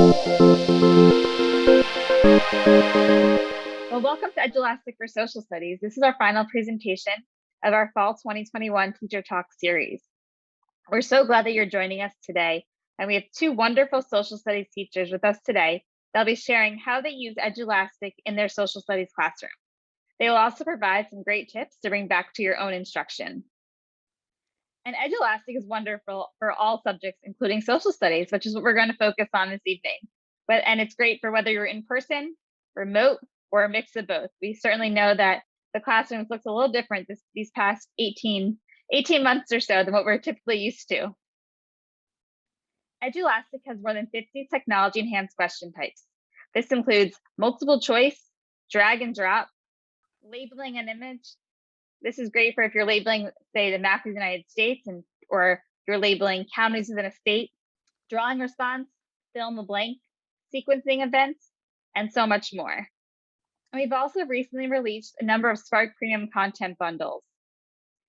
Well, welcome to Edulastic for Social Studies. This is our final presentation of our Fall 2021 Teacher Talk series. We're so glad that you're joining us today, and we have two wonderful social studies teachers with us today. They'll be sharing how they use Edulastic in their social studies classroom. They will also provide some great tips to bring back to your own instruction. And Edulastic is wonderful for all subjects, including social studies, which is what we're going to focus on this evening. And it's great for whether you're in person, remote, or a mix of both. We certainly know that the classrooms looks a little different these past 18 months or so than what we're typically used to. Edulastic has more than 50 technology enhanced question types. This includes multiple choice, drag and drop, labeling an image. This is great for if you're labeling, say, the map of the United States, or you're labeling counties within a state, drawing response, fill in the blank, sequencing events, and so much more. And we've also recently released a number of Spark Premium content bundles.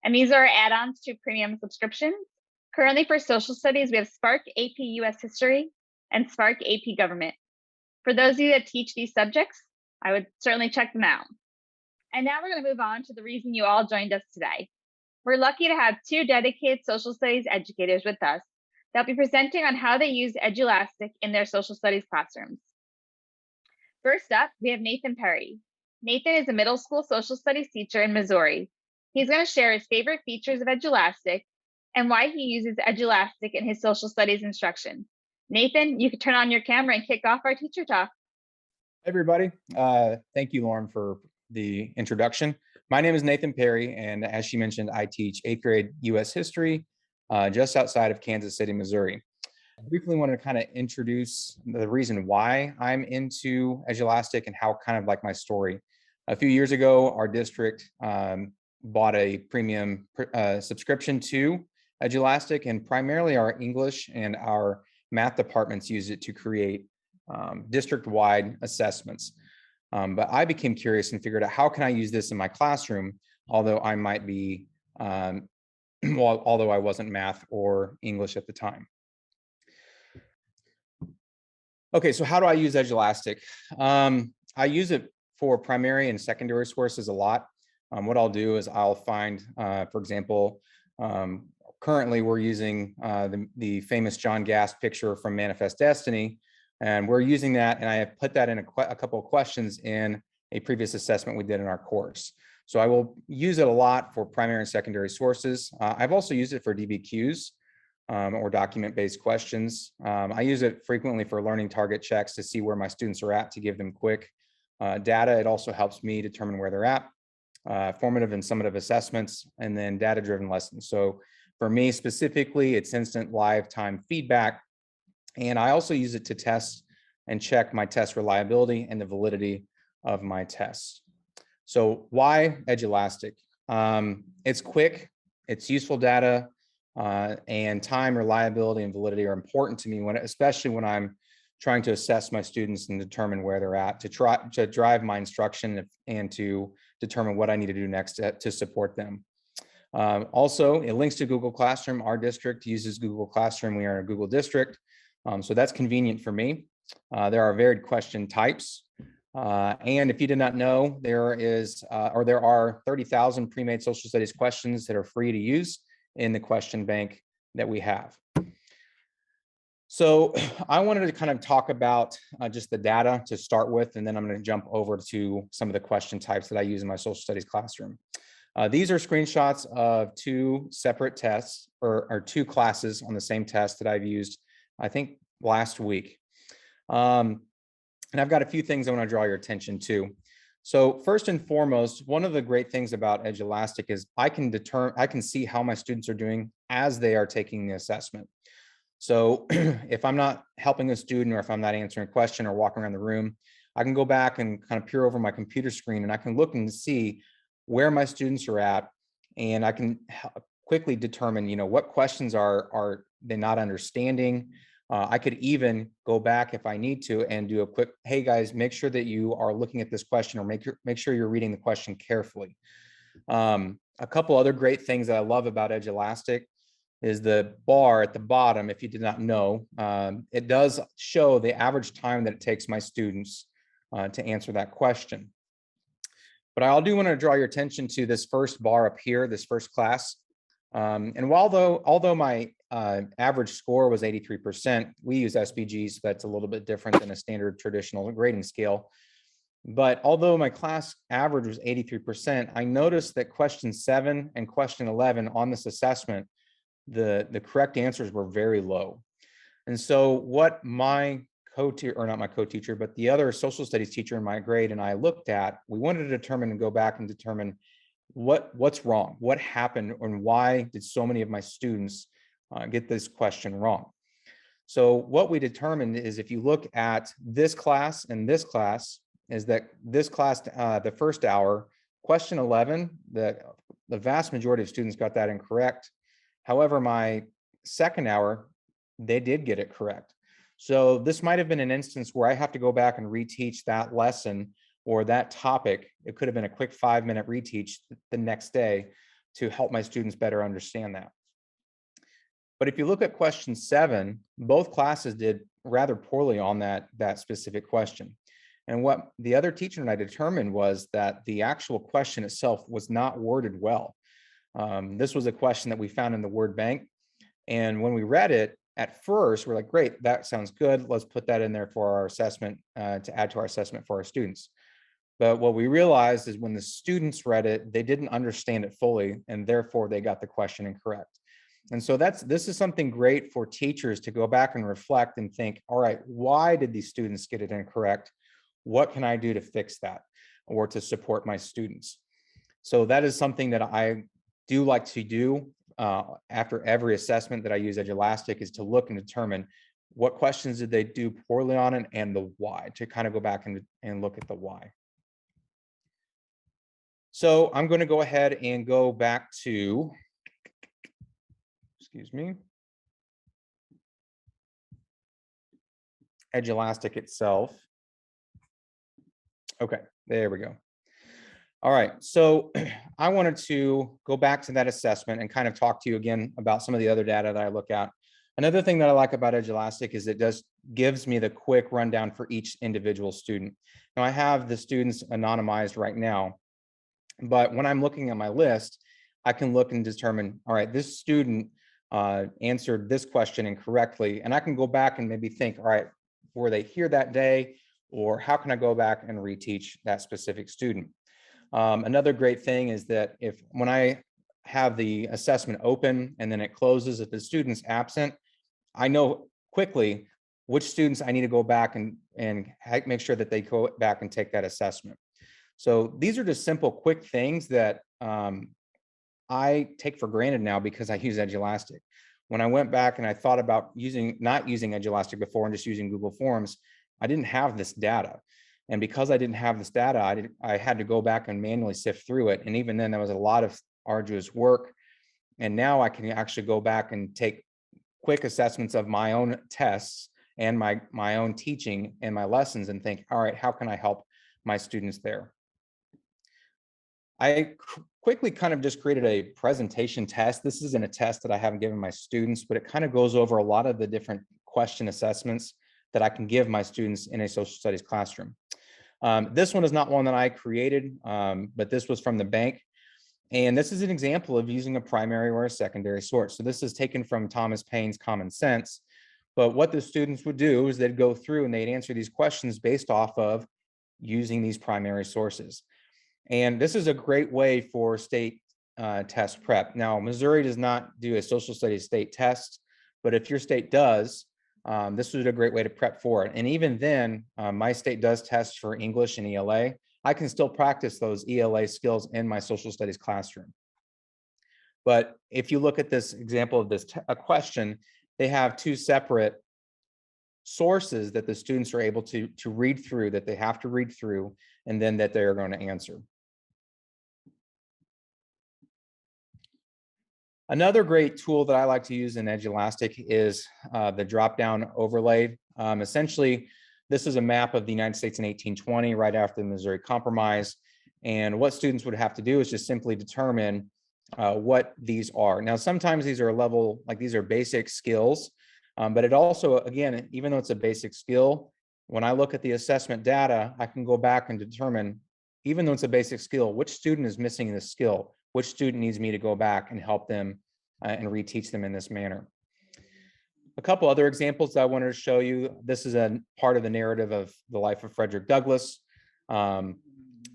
And these are add-ons to premium subscriptions. Currently for social studies, we have Spark AP US History and Spark AP Government. For those of you that teach these subjects, I would certainly check them out. And now we're going to move on to the reason you all joined us today. We're lucky to have two dedicated social studies educators with us. They'll be presenting on how they use Edulastic in their social studies classrooms. First up, we have Nathan Perry. Nathan is a middle school social studies teacher in Missouri. He's going to share his favorite features of Edulastic and why he uses Edulastic in his social studies instruction. Nathan, you can turn on your camera and kick off our teacher talk. Hey everybody. Thank you, Lauren, for the introduction. My name is Nathan Perry, and as she mentioned, I teach 8th grade US history just outside of Kansas City, Missouri. I briefly wanted to kind of introduce the reason why I'm into Edulastic and how kind of like my story. A few years ago, our district bought a premium subscription to Edulastic, and primarily our English and our math departments use it to create district-wide assessments. But I became curious and figured out how can I use this in my classroom, although I might be, although I wasn't math or English at the time. Okay, so how do I use Edulastic? I use it for primary and secondary sources a lot. What I'll do is I'll find, for example, currently we're using the famous John Gass picture from Manifest Destiny, and we're using that, and I have put that in a couple of questions in a previous assessment we did in our course. So I will use it a lot for primary and secondary sources. I've also used it for DBQs. Or document-based questions. I use it frequently for learning target checks to see where my students are at, to give them quick data. It also helps me determine where they're at, formative and summative assessments, and then data-driven lessons. So for me specifically, it's instant live time feedback. And I also use it to test and check my test reliability and the validity of my tests. So why Edulastic? It's quick, it's useful data, and time, reliability, and validity are important to me, especially when I'm trying to assess my students and determine where they're at, to drive my instruction and to determine what I need to do next to support them. Also, it links to Google Classroom. Our district uses Google Classroom. We are a Google district, so that's convenient for me. There are varied question types. And if you did not know, there are 30,000 pre-made social studies questions that are free to use in the question bank that we have. So I wanted to kind of talk about just the data to start with, and then I'm going to jump over to some of the question types that I use in my social studies classroom. These are screenshots of two separate tests, or two classes on the same test that I've used, I think, last week. And I've got a few things I want to draw your attention to. So first and foremost, one of the great things about Edulastic is I can see how my students are doing as they are taking the assessment. So if I'm not helping a student, or if I'm not answering a question or walking around the room, I can go back and kind of peer over my computer screen, and I can look and see where my students are at, and I can quickly determine, what questions are they not understanding. I could even go back if I need to and do a quick, hey guys, make sure that you are looking at this question, or make sure you're reading the question carefully. A couple other great things that I love about Edulastic is the bar at the bottom. If you did not know, it does show the average time that it takes my students to answer that question. But I do want to draw your attention to this first bar up here, this first class. And although my average score was 83%, we use SPGs, so that's a little bit different than a standard traditional grading scale. But although my class average was 83%, I noticed that question 7 and question 11 on this assessment, the correct answers were very low. And so what my co-teacher, or not my co-teacher, but the other social studies teacher in my grade and I looked at, we wanted to determine and go back and determine what's wrong, what happened, and why did so many of my students get this question wrong. So what we determined is, if you look at this class and this class, is that this class, the first hour, question 11, the vast majority of students got that incorrect. However, my second hour, they did get it correct. So this might have been an instance where I have to go back and reteach that lesson or that topic. It could have been a quick 5-minute reteach the next day to help my students better understand that. But if you look at question 7, both classes did rather poorly on that specific question. And what the other teacher and I determined was that the actual question itself was not worded well. This was a question that we found in the word bank. And when we read it, at first, we're like, great, that sounds good. Let's put that in there for our assessment, to add to our assessment for our students. But what we realized is when the students read it, they didn't understand it fully, and therefore they got the question incorrect. And so this is something great for teachers to go back and reflect and think, all right, why did these students get it incorrect? What can I do to fix that or to support my students? So that is something that I do like to do after every assessment that I use Edulastic, is to look and determine what questions did they do poorly on it and the why, to kind of go back and look at the why. So I'm going to go ahead and go back to, excuse me, Edulastic itself. Okay, there we go. All right, so I wanted to go back to that assessment and kind of talk to you again about some of the other data that I look at. Another thing that I like about Edulastic is it gives me the quick rundown for each individual student. Now I have the students anonymized right now, but when I'm looking at my list, I can look and determine, all right, this student answered this question incorrectly, and I can go back and maybe think, all right, were they here that day, or how can I go back and reteach that specific student? Another great thing is that when I have the assessment open and then it closes, if the student's absent, I know quickly which students I need to go back and make sure that they go back and take that assessment. So these are just simple, quick things that I take for granted now because I use Edulastic. When I went back and I thought about not using Edulastic before and just using Google Forms, I didn't have this data. And because I didn't have this data, I had to go back and manually sift through it. And even then, there was a lot of arduous work. And now I can actually go back and take quick assessments of my own tests and my own teaching and my lessons and think, all right, how can I help my students there? I quickly kind of just created a presentation test. This isn't a test that I haven't given my students, but it kind of goes over a lot of the different question assessments that I can give my students in a social studies classroom. This one is not one that I created, but this was from the bank. And this is an example of using a primary or a secondary source. So this is taken from Thomas Paine's Common Sense. But what the students would do is they'd go through and they'd answer these questions based off of using these primary sources. And this is a great way for state test prep. Now, Missouri does not do a social studies state test, but if your state does, this is a great way to prep for it. And even then, my state does test for English and ELA. I can still practice those ELA skills in my social studies classroom. But if you look at this example of this a question, they have two separate sources that the students are able to read through, that they have to read through, and then that they're going to answer. Another great tool that I like to use in Edulastic is the Dropdown overlay. Essentially, this is a map of the United States in 1820, right after the Missouri Compromise. And what students would have to do is just simply determine what these are. Now, sometimes these are level, like these are basic skills, but it also, again, even though it's a basic skill, when I look at the assessment data, I can go back and determine, even though it's a basic skill, which student is missing this skill, which student needs me to go back and help them and reteach them in this manner. A couple other examples that I wanted to show you. This is a part of the narrative of the life of Frederick Douglass.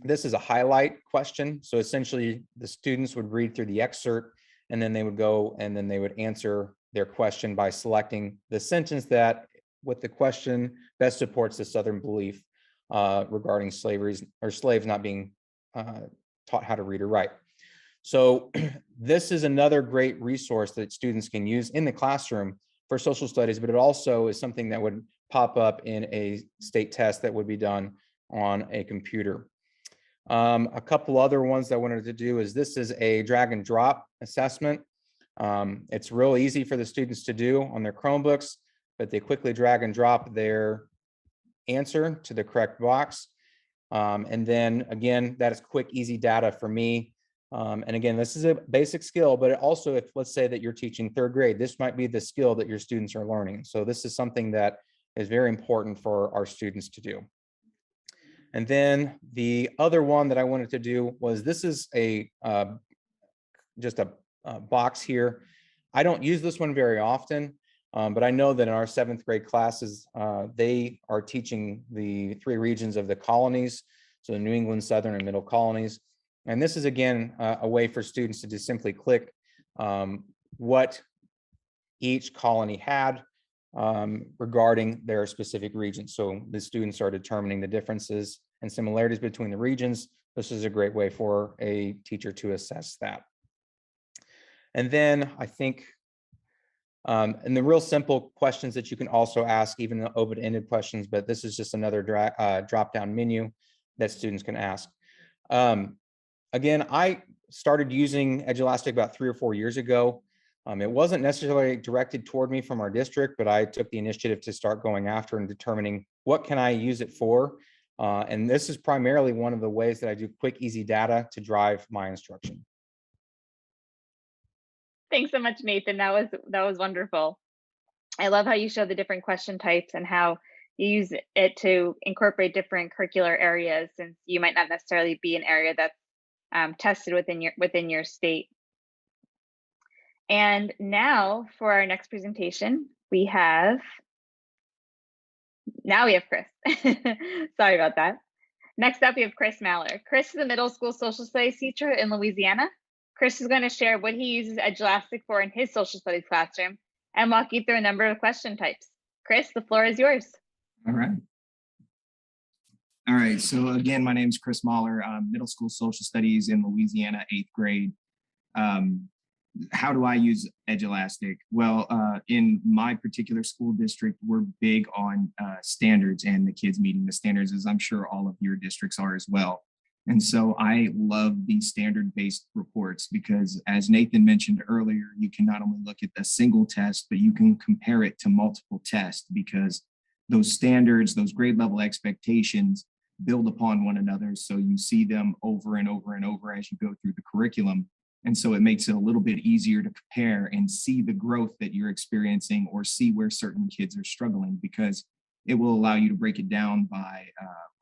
This is a highlight question. So essentially the students would read through the excerpt and then they would go and then they would answer their question by selecting the sentence that with the question best supports the Southern belief regarding slavery or slaves not being taught how to read or write. So this is another great resource that students can use in the classroom for social studies, but it also is something that would pop up in a state test that would be done on a computer. A couple other ones that I wanted to do is this is a drag and drop assessment. It's real easy for the students to do on their Chromebooks, but they quickly drag and drop their answer to the correct box. And then again, that is quick, easy data for me. And again, this is a basic skill, but also if let's say that you're teaching third grade, this might be the skill that your students are learning. So this is something that is very important for our students to do. And then the other one that I wanted to do was this is a just a box here. I don't use this one very often, but I know that in our 7th grade classes, they are teaching the 3 regions of the colonies, so the New England, Southern, and Middle colonies. And this is, again, a way for students to just simply click what each colony had regarding their specific region. So the students are determining the differences and similarities between the regions. This is a great way for a teacher to assess that. And then I think, and the real simple questions that you can also ask, even the open-ended questions, but this is just another drop-down menu that students can ask. Again, I started using Edulastic about 3 or 4 years ago. It wasn't necessarily directed toward me from our district, but I took the initiative to start going after and determining what can I use it for. And this is primarily one of the ways that I do quick, easy data to drive my instruction. Thanks so much, Nathan. That was wonderful. I love how you show the different question types and how you use it to incorporate different curricular areas, since you might not necessarily be an area that's tested within your state. And now for our next presentation, we have Chris. Sorry about that. Next up, we have Chris Mahler. Chris is a middle school social studies teacher in Louisiana. Chris is going to share what he uses Edulastic for in his social studies classroom and walk you through a number of question types. Chris, the floor is yours. All right. All right, so again, my name is Chris Mahler, middle school social studies in Louisiana, 8th grade. How do I use Edulastic? Well, in my particular school district, we're big on standards and the kids meeting the standards, as I'm sure all of your districts are as well. And so I love these standard-based reports because, as Nathan mentioned earlier, you can not only look at a single test, but you can compare it to multiple tests, because those standards, those grade level expectations build upon one another. So you see them over and over and over as you go through the curriculum. And so it makes it a little bit easier to compare and see the growth that you're experiencing, or see where certain kids are struggling, because it will allow you to break it down by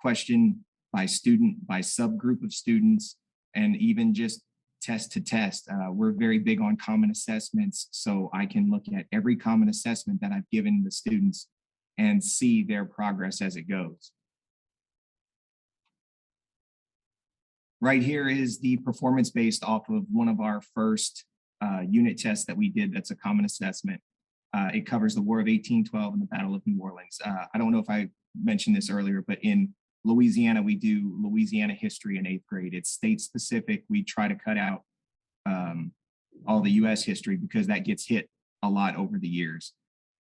question, by student, by subgroup of students, and even just test to test. We're very big on common assessments, so I can look at every common assessment that I've given the students and see their progress as it goes. Right here is the performance based off of one of our first unit tests that we did. That's a common assessment. It covers the War of 1812 and the Battle of New Orleans. I don't know if I mentioned this earlier, but in Louisiana, we do Louisiana history in 8th grade. It's state specific. We try to cut out all the US history because that gets hit a lot over the years.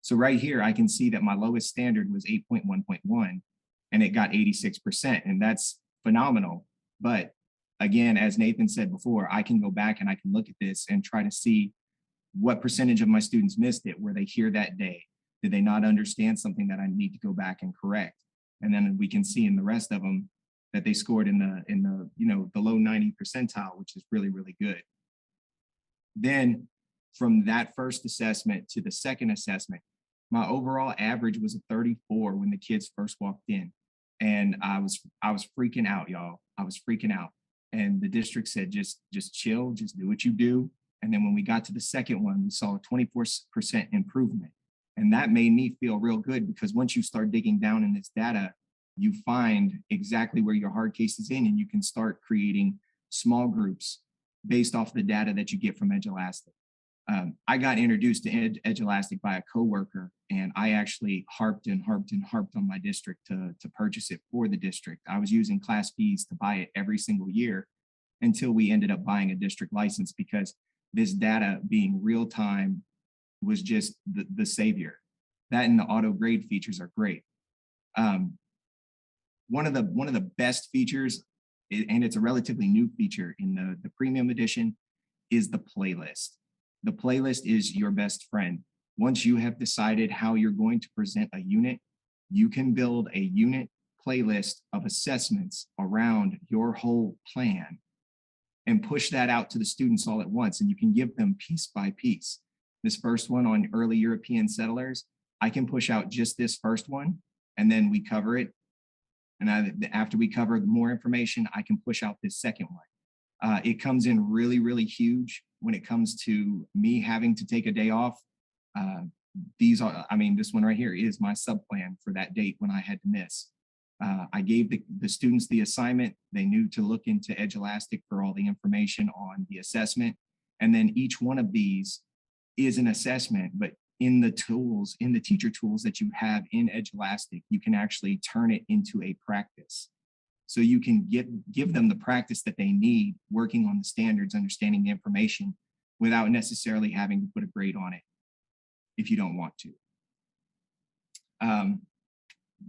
So right here, I can see that my lowest standard was 8.1.1 and it got 86%, and that's phenomenal. But again, as Nathan said before, I can go back and I can look at this and try to see what percentage of my students missed it. Were they here that day? Did they not understand something that I need to go back and correct? And then we can see in the rest of them that they scored in the low 90 percentile, which is really, really good. Then from that first assessment to the second assessment, my overall average was a 34 when the kids first walked in. And I was freaking out, y'all. I was freaking out. And the district said, just chill, just do what you do. And then when we got to the second one, we saw a 24% improvement. And that made me feel real good, because once you start digging down in this data, you find exactly where your hard case is in, and you can start creating small groups based off the data that you get from Edulastic. I got introduced to Edulastic by a coworker, and I actually harped on my district to purchase it for the district. I was using class fees to buy it every single year until we ended up buying a district license, because this data being real time was just the savior. That and the auto grade features are great. One of the best features, and it's a relatively new feature in the premium edition, is the playlist. The playlist is your best friend. Once you have decided how you're going to present a unit, you can build a unit playlist of assessments around your whole plan and push that out to the students all at once, and you can give them piece by piece. This first one on early European settlers, I can push out just this first one, and then we cover it. And after we cover more information, I can push out this second one. It comes in really, really huge when it comes to me having to take a day off. This one right here is my sub plan for that date when I had to miss. I gave the students the assignment. They knew to look into Edulastic for all the information on the assessment. And then each one of these is an assessment, but in the tools, in the teacher tools that you have in Edulastic, you can actually turn it into a practice. So you can give them the practice that they need working on the standards, understanding the information, without necessarily having to put a grade on it if you don't want to.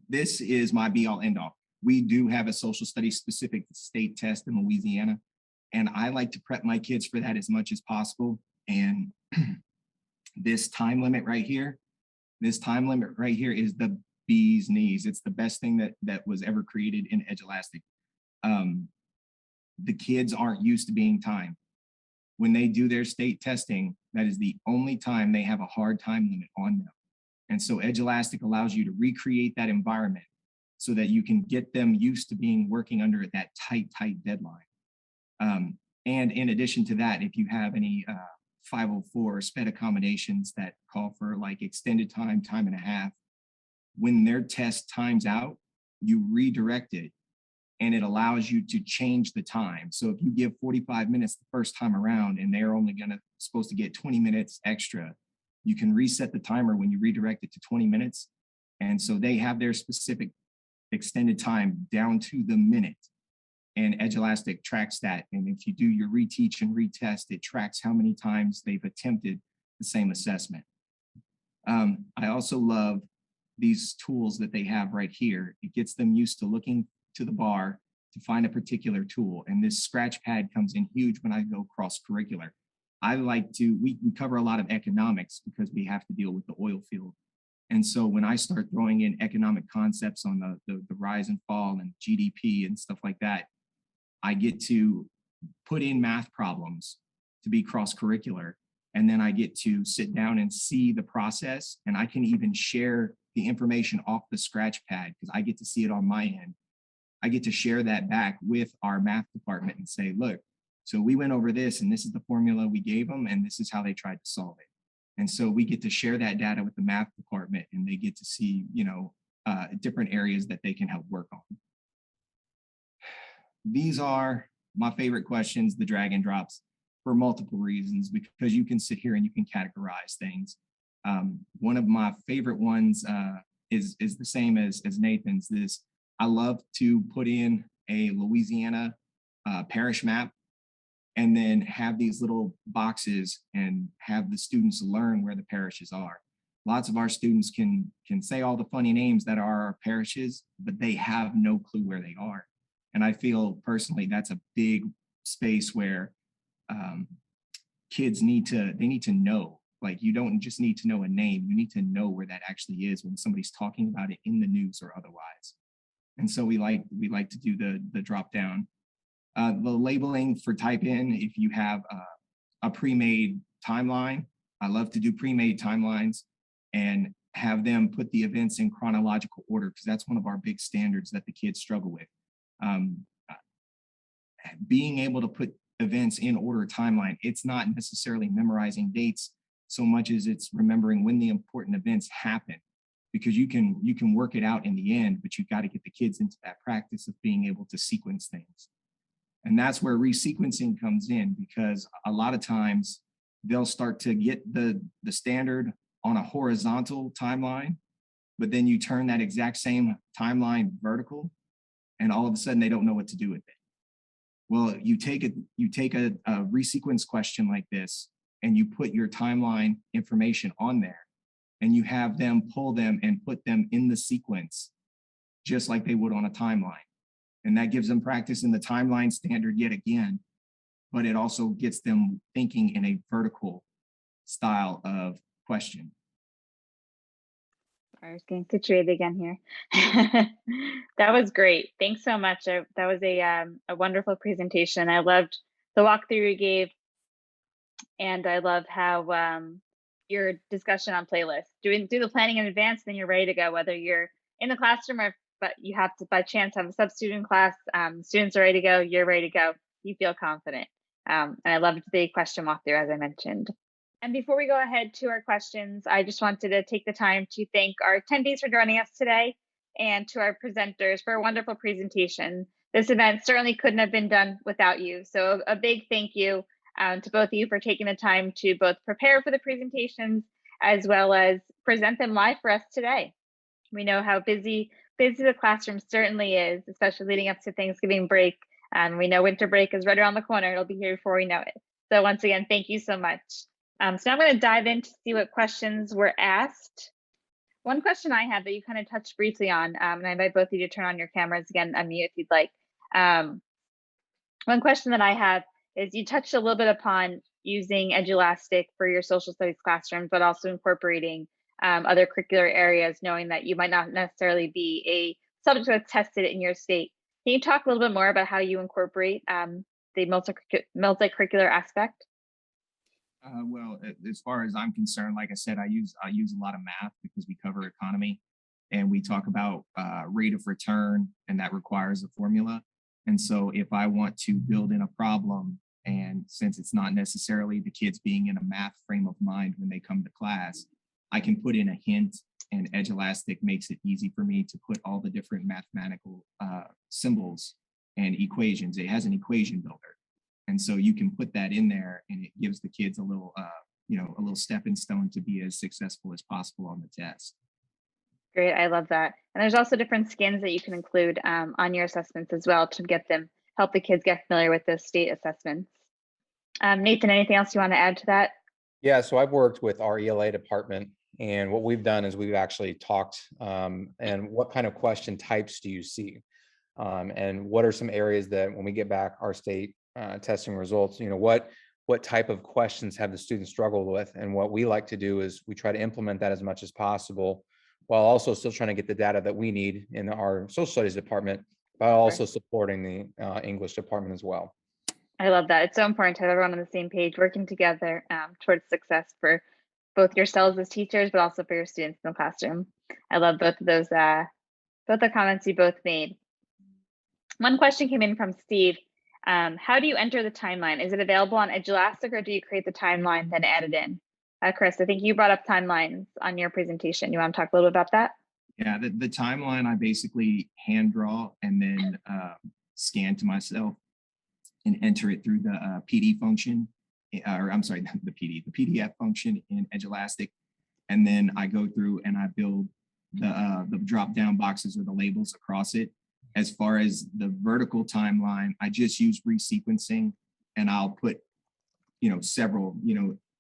This is my be all end all. We do have a social studies specific state test in Louisiana, and I like to prep my kids for that as much as possible. And this time limit right here is the bee's knees. It's the best thing that was ever created in Edulastic. The kids aren't used to being timed. When they do their state testing, that is the only time they have a hard time limit on them. And so Edulastic allows you to recreate that environment so that you can get them used to working under that tight deadline. And in addition to that, if you have any 504 SPED accommodations that call for like extended time and a half, when their test times out, you redirect it, and it allows you to change the time. So if you give 45 minutes the first time around and they're only supposed to get 20 minutes extra, you can reset the timer when you redirect it to 20 minutes. And so they have their specific extended time down to the minute. And Edulastic tracks that. And if you do your reteach and retest, it tracks how many times they've attempted the same assessment. I also love these tools that they have right here. It gets them used to looking to the bar to find a particular tool. And this scratch pad comes in huge when I go cross-curricular. We cover a lot of economics because we have to deal with the oil field. And so when I start throwing in economic concepts on the rise and fall and GDP and stuff like that, I get to put in math problems to be cross-curricular. And then I get to sit down and see the process. And I can even share the information off the scratch pad because I get to see it on my end. I get to share that back with our math department and say, look, so we went over this and this is the formula we gave them and this is how they tried to solve it. And so we get to share that data with the math department and they get to see, different areas that they can help work on. These are my favorite questions, the drag and drops, for multiple reasons, because you can sit here and you can categorize things. One of my favorite ones is the same as Nathan's. I love to put in a Louisiana parish map and then have these little boxes and have the students learn where the parishes are. Lots of our students can say all the funny names that are our parishes, but they have no clue where they are. And I feel personally that's a big space where kids need to know. Like, you don't just need to know a name, you need to know where that actually is when somebody's talking about it in the news or otherwise. And so we like to do the drop down. The labeling for type in, if you have a pre-made timeline. I love to do pre-made timelines and have them put the events in chronological order, because that's one of our big standards that the kids struggle with. Being able to put events in order timeline, it's not necessarily memorizing dates so much as it's remembering when the important events happen, because you can work it out in the end, but you've got to get the kids into that practice of being able to sequence things. And that's where resequencing comes in, because a lot of times they'll start to get the standard on a horizontal timeline, but then you turn that exact same timeline vertical, and all of a sudden they don't know what to do with it. Well, you take a resequence question like this, and you put your timeline information on there, and you have them pull them and put them in the sequence, just like they would on a timeline. And that gives them practice in the timeline standard yet again, but it also gets them thinking in a vertical style of question. I was getting situated again here. That was great. Thanks so much. That was a wonderful presentation. I loved the walkthrough you gave, and I love how your discussion on playlists. Do the planning in advance, then you're ready to go. Whether you're in the classroom or but you have to by chance have a sub-student class, students are ready to go. You're ready to go. You feel confident. And I loved the question walkthrough, as I mentioned. And before we go ahead to our questions, I just wanted to take the time to thank our attendees for joining us today, and to our presenters for a wonderful presentation. This event certainly couldn't have been done without you. So a big thank you to both of you for taking the time to both prepare for the presentations as well as present them live for us today. We know how busy the classroom certainly is, especially leading up to Thanksgiving break. And we know winter break is right around the corner. It'll be here before we know it. So once again, thank you so much. So now I'm going to dive in to see what questions were asked. One question I had that you kind of touched briefly on, and I invite both of you to turn on your cameras again, unmute if you'd like. One question that I have is, you touched a little bit upon using Edulastic for your social studies classroom, but also incorporating other curricular areas, knowing that you might not necessarily be a subject that's tested in your state. Can you talk a little bit more about how you incorporate the multi-curricular aspect? Well, as far as I'm concerned, like I said, I use a lot of math because we cover economy, and we talk about rate of return, and that requires a formula. And so if I want to build in a problem, and since it's not necessarily the kids being in a math frame of mind when they come to class, I can put in a hint, and Edulastic makes it easy for me to put all the different mathematical symbols and equations. It has an equation builder. And so you can put that in there, and it gives the kids a little, a little stepping stone to be as successful as possible on the test. Great, I love that. And there's also different skins that you can include on your assessments as well to help the kids get familiar with those state assessments. Nathan, anything else you want to add to that? Yeah, so I've worked with our ELA department, and what we've done is we've actually talked and what kind of question types do you see? And what are some areas that when we get back our state testing results, what type of questions have the students struggled with? And what we like to do is we try to implement that as much as possible, while also still trying to get the data that we need in our social studies department, but also supporting the English department as well. I love that. It's so important to have everyone on the same page, working together towards success for both yourselves as teachers, but also for your students in the classroom. I love both of those, both the comments you both made. One question came in from Steve. How do you enter the timeline? Is it available on Edulastic, or do you create the timeline then add it in? Chris, I think you brought up timelines on your presentation. You want to talk a little bit about that? Yeah, the timeline I basically hand draw and then scan to myself and enter it through the PD function, or I'm sorry, the PDF function in Edulastic. And then I go through and I build the drop-down boxes or the labels across it. As far as the vertical timeline, I just use resequencing, and I'll put, several,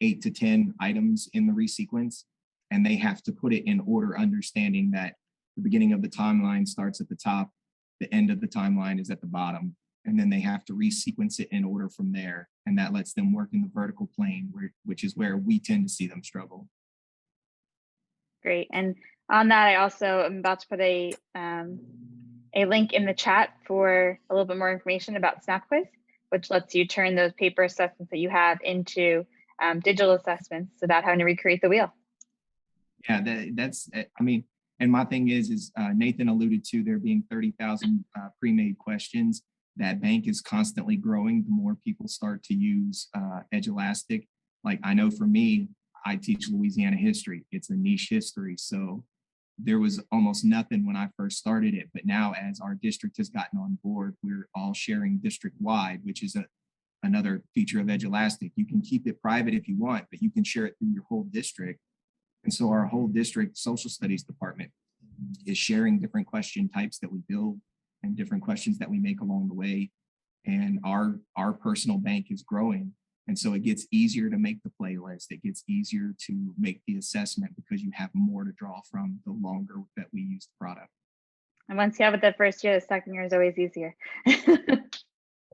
8 to 10 items in the resequence, and they have to put it in order, understanding that the beginning of the timeline starts at the top, the end of the timeline is at the bottom, and then they have to resequence it in order from there. And that lets them work in the vertical plane, which is where we tend to see them struggle. Great. And on that, I also am about to put a link in the chat for a little bit more information about Snap Quiz, which lets you turn those paper assessments that you have into digital assessments without having to recreate the wheel. Yeah, that's, I mean, and my thing is Nathan alluded to there being 30,000 pre-made questions. That bank is constantly growing. The more people start to use Edulastic, like I know for me, I teach Louisiana history. It's a niche history. So there was almost nothing when I first started it. But now as our district has gotten on board, we're all sharing district wide, which is another feature of Edulastic. You can keep it private if you want, but you can share it through your whole district. And so our whole district social studies department is sharing different question types that we build and different questions that we make along the way. And our personal bank is growing. And so it gets easier to make the playlist. It gets easier to make the assessment because you have more to draw from the longer that we use the product. And once you have it the first year, the second year is always easier.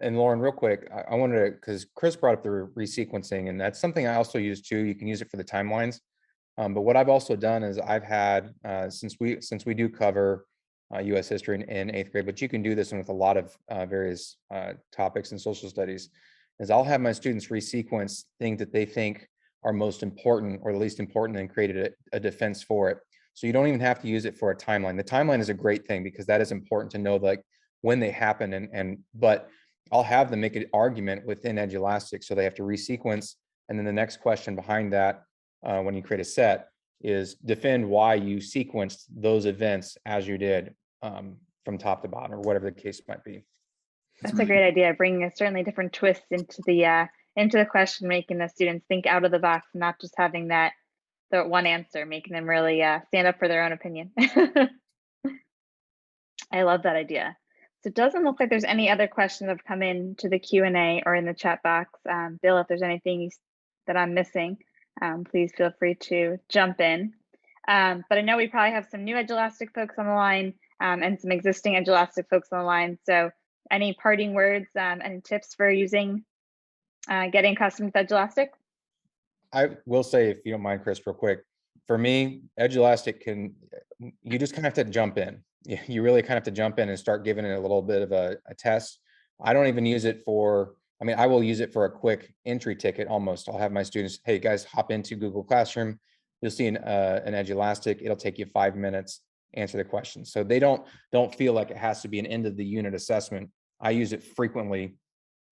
And Lauren, real quick, I wanted to, because Chris brought up the resequencing, and that's something I also use too. You can use it for the timelines. But what I've also done is I've had, since we do cover US history in 8th grade, but you can do this with a lot of various topics in social studies, is I'll have my students resequence things that they think are most important or the least important and created a defense for it. So you don't even have to use it for a timeline. The timeline is a great thing because that is important to know like when they happen but I'll have them make an argument within Edulastic. So they have to resequence. And then the next question behind that, when you create a set, is defend why you sequenced those events as you did from top to bottom or whatever the case might be. That's a great idea, bringing a certainly different twist into the question, making the students think out of the box, not just having the one answer, making them really stand up for their own opinion. I love that idea. So it doesn't look like there's any other questions that have come in to the Q&A or in the chat box. Bill, if there's anything that I'm missing, please feel free to jump in. But I know we probably have some new Edulastic folks on the line and some existing Edulastic folks on the line. So any parting words and tips for using, getting accustomed to Edulastic? I will say, if you don't mind, Chris, real quick, for me, Edulastic you just kind of have to jump in. You really kind of have to jump in and start giving it a little bit of a test. I don't even use it I will use it for a quick entry ticket almost. I'll have my students, hey guys, hop into Google Classroom. You'll see an Edulastic. It'll take you 5 minutes, answer the question. So they don't feel like it has to be an end of the unit assessment. I use it frequently,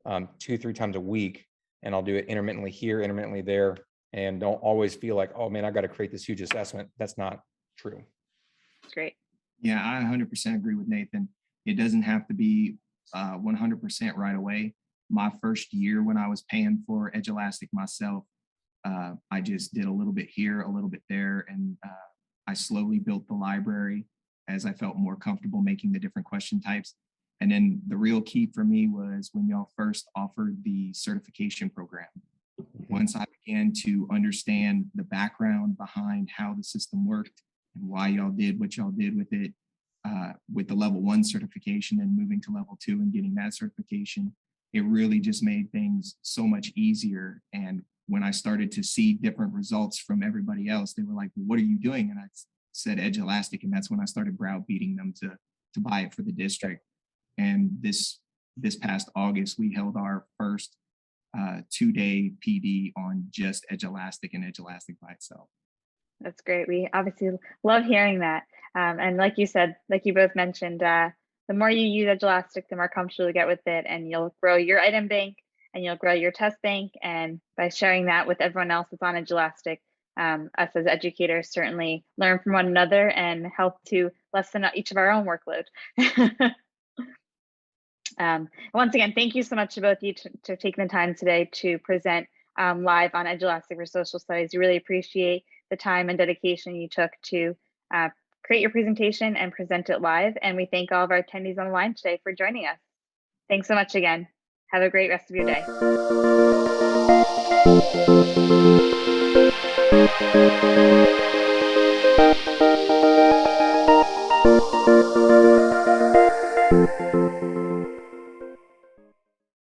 2-3 times a week, and I'll do it intermittently here, intermittently there, and don't always feel like, oh man, I got to create this huge assessment. That's not true. Great. Yeah, I 100% agree with Nathan. It doesn't have to be 100% right away. My first year when I was paying for Edulastic myself, I just did a little bit here, a little bit there, and I slowly built the library as I felt more comfortable making the different question types. And then the real key for me was when y'all first offered the certification program. Once I began to understand the background behind how the system worked and why y'all did what y'all did with it, with the level 1 certification and moving to level 2 and getting that certification, it really just made things so much easier. And when I started to see different results from everybody else, they were like, well, what are you doing? And I said Edulastic, and that's when I started browbeating them to buy it for the district. And this past August, we held our first 2-day PD on just Edulastic and Edulastic by itself. That's great. We obviously love hearing that. And like you said, like you both mentioned, the more you use Edulastic, the more comfortable you get with it, and you'll grow your item bank and you'll grow your test bank. And by sharing that with everyone else that's on Edulastic, us as educators certainly learn from one another and help to lessen each of our own workload. Once again, thank you so much to both of you to taking the time today to present live on Edulastic for Social Studies. We really appreciate the time and dedication you took to create your presentation and present it live. And we thank all of our attendees on the line today for joining us. Thanks so much again. Have a great rest of your day.